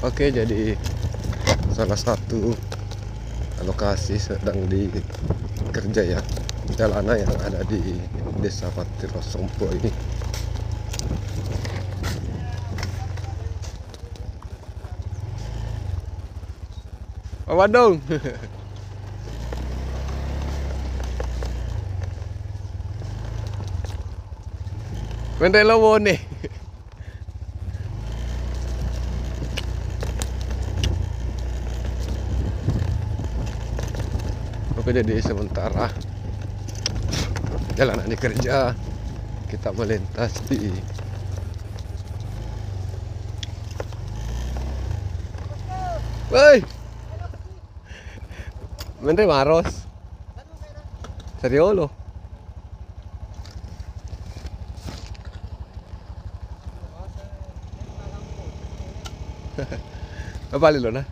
Oke, jadi salah satu lokasi sedang dikerja ya, jalanan yang ada di Desa Patirosompo ini. Apa dong? Bende lowo nih. Oke, jadi sementara jalanan dikerja, kita melintas di Woi. Bende maros. Serius lo? Apa lo nah?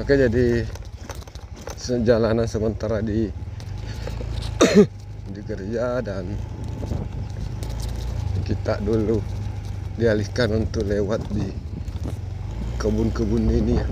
Oke, jadi jalanan sementara dikerja dan kita dulu dialihkan untuk lewat di kebun-kebun ini ya.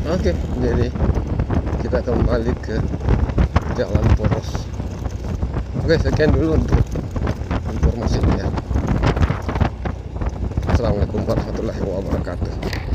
Oke, jadi kita kembali ke jalan poros. Oke, sekian dulu untuk informasinya. Assalamualaikum warahmatullahi wabarakatuh.